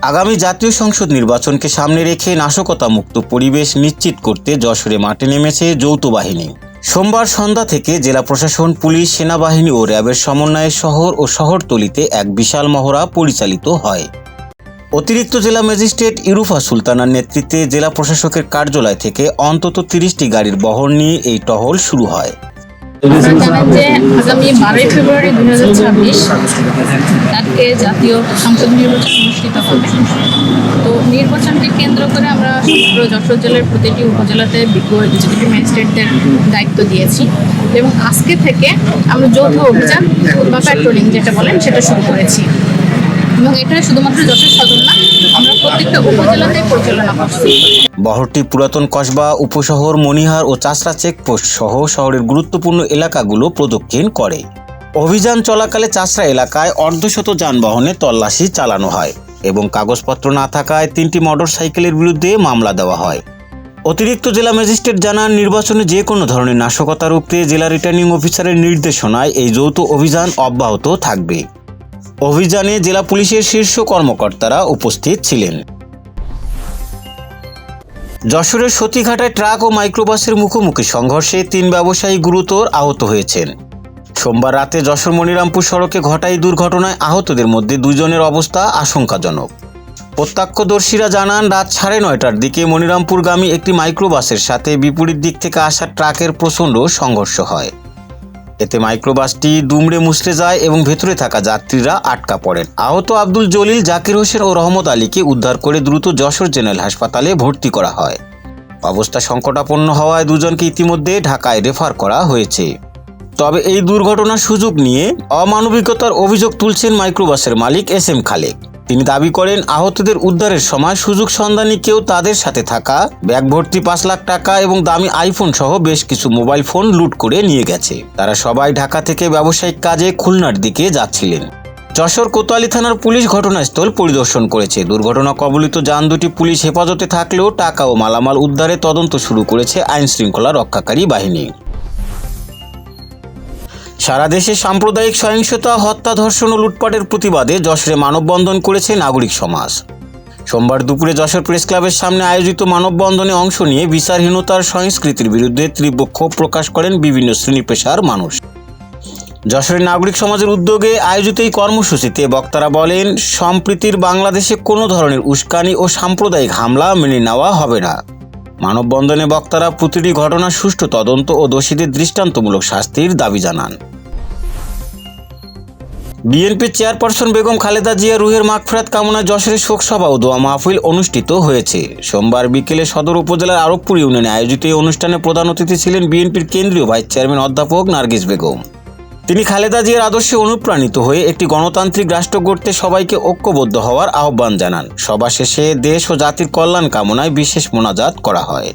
আগামী জাতীয় সংসদ নির্বাচনকে সামনে রেখে নাশকতা মুক্ত পরিবেশ নিশ্চিত করতে যশোরে মাঠে নেমেছে যৌথ বাহিনী। সোমবার সন্ধ্যা থেকে জেলা প্রশাসন, পুলিশ, সেনাবাহিনী ও র্যাবের সমন্বয়ে শহর ও শহরতলিতে এক বিশাল মহড়া পরিচালিত হয়। অতিরিক্ত জেলা ম্যাজিস্ট্রেট ইরুফা সুলতানার নেতৃত্বে জেলা প্রশাসকের কার্যালয় থেকে অন্তত 30টি গাড়ির বহর নিয়ে এই টহল শুরু হয়। আপনারা জানেন যে আগামী 12 ফেব্রুয়ারি 2026 তারিখে জাতীয় সংসদ নির্বাচন অনুষ্ঠিত হবে। তো নির্বাচনকে কেন্দ্র করে আমরা সমগ্র যশোর জেলার প্রতিটি উপজেলাতে বিজ্ঞ এক্সিকিউটিভ ম্যাজিস্ট্রেটদের দায়িত্ব দিয়েছি এবং আজকে থেকে আমরা যৌথ অভিযান বা প্যাট্রোলিং যেটা বলেন সেটা শুরু করেছি। এবং এটা শুধুমাত্র যশোর সদর না, আমরা প্রত্যেকটা উপজেলাতেই পরিচালনা করছি। বহরটি পুরাতন কসবা, উপশহর, মনিহার ও চাষড়া চেকপোস্ট সহ শহরের গুরুত্বপূর্ণ এলাকাগুলো প্রদক্ষিণ করে। অভিযান চলাকালে চাষড়া এলাকায় অর্ধশত যানবাহনে তল্লাশি চালানো হয় এবং কাগজপত্র না থাকায় 3টি মোটরসাইকেলের বিরুদ্ধে মামলা দেওয়া হয়। অতিরিক্ত জেলা ম্যাজিস্ট্রেট জানান, নির্বাচনে যে কোনো ধরনের নাশকতা রুখতে জেলা রিটার্নিং অফিসারের নির্দেশনায় এই যৌথ অভিযান অব্যাহত থাকবে। অভিযানে জেলা পুলিশের শীর্ষ কর্মকর্তারা উপস্থিত ছিলেন। যশোরের সতীঘাটায় ট্রাক ও মাইক্রোবাসের মুখোমুখি সংঘর্ষে 3 ব্যবসায়ী গুরুতর আহত হয়েছেন। সোমবার রাতে যশোর মনিরামপুর সড়কে ঘটা এই দুর্ঘটনায় আহতদের মধ্যে 2 জনের অবস্থা আশঙ্কাজনক। প্রত্যক্ষদর্শীরা জানান, রাত 9:30টার দিকে মনিরামপুরগামী একটি মাইক্রোবাসের সাথে বিপরীত দিক থেকে আসা ট্রাকের প্রচণ্ড সংঘর্ষ হয়। এতে মাইক্রোবাসটি দুমড়ে মুচড়ে যায় এবং ভেতরে থাকা যাত্রীরা আটকা পড়েন। আহত আব্দুল জলিল, জাকির হোসেন ও রহমত আলীকে উদ্ধার করে দ্রুত যশোর জেনারেল হাসপাতালে ভর্তি করা হয়। অবস্থা সংকটাপন্ন হওয়ায় 2 জনকে ইতিমধ্যে ঢাকায় রেফার করা হয়েছে। তবে এই দুর্ঘটনার সুযোগ নিয়ে অমানবিকতার অভিযোগ তুলছেন মাইক্রোবাসের মালিক SM খালেক। তিনি দাবি করেন, আহতদের উদ্ধারের সময় সুযোগ সন্ধানী কেউ তাদের সাথে থাকা ব্যাগ ভর্তি 5 লাখ টাকা এবং দামি আইফোন সহ বেশ কিছু মোবাইল ফোন লুট করে নিয়ে গেছে। তারা সবাই ঢাকা থেকে ব্যবসায়িক কাজে খুলনার দিকে যাচ্ছিলেন। যশোর কোতোয়ালি থানার পুলিশ ঘটনাস্থল পরিদর্শন করেছে। দুর্ঘটনা কবলিত যান দুটি পুলিশ হেফাজতে থাকলেও টাকা ও মালামাল উদ্ধারে তদন্ত শুরু করেছে আইন শৃঙ্খলা রক্ষাকারী বাহিনী। সারা দেশে সাম্প্রদায়িক সহিংসতা, হত্যা, ধর্ষণ ও লুটপাটের প্রতিবাদে যশোরে মানববন্ধন করেছে নাগরিক সমাজ। সোমবার দুপুরে যশোর প্রেস ক্লাবের সামনে আয়োজিত মানববন্ধনে অংশ নিয়ে বিচারহীনতার সংস্কৃতির বিরুদ্ধে তীব্র ক্ষোভ প্রকাশ করেন বিভিন্ন শ্রেণী পেশার মানুষ। যশোরের নাগরিক সমাজের উদ্যোগে আয়োজিত এই কর্মসূচিতে বক্তারা বলেন, সম্প্রীতির বাংলাদেশে কোনো ধরনের উস্কানি ও সাম্প্রদায়িক হামলা মেনে নেওয়া হবে না। মানববন্ধনে বক্তারা প্রতিটি ঘটনার সুষ্ঠু তদন্ত ও দোষীদের দৃষ্টান্তমূলক শাস্তির দাবি জানান। বিএনপি চেয়ারপারসন বেগম খালেদা জিয়া রুহের মাগফিরাত কামনায় যশোরে শোকসভা ও দোয়া মাহফিল অনুষ্ঠিত হয়েছে। সোমবার বিকেলে সদর উপজেলার আরবপুর ইউনিয়নে আয়োজিত এই অনুষ্ঠানে প্রধান অতিথি ছিলেন বিএনপির কেন্দ্রীয় ভাইস চেয়ারম্যান অধ্যাপক নার্গিস বেগম। তিনি খালেদা জিয়ার আদর্শে অনুপ্রাণিত হয়ে একটি গণতান্ত্রিক রাষ্ট্র গড়তে সবাইকে ঐক্যবদ্ধ হওয়ার আহ্বান জানান। সভা শেষে দেশ ও জাতির কল্যাণ কামনায় বিশেষ মোনাজাত করা হয়।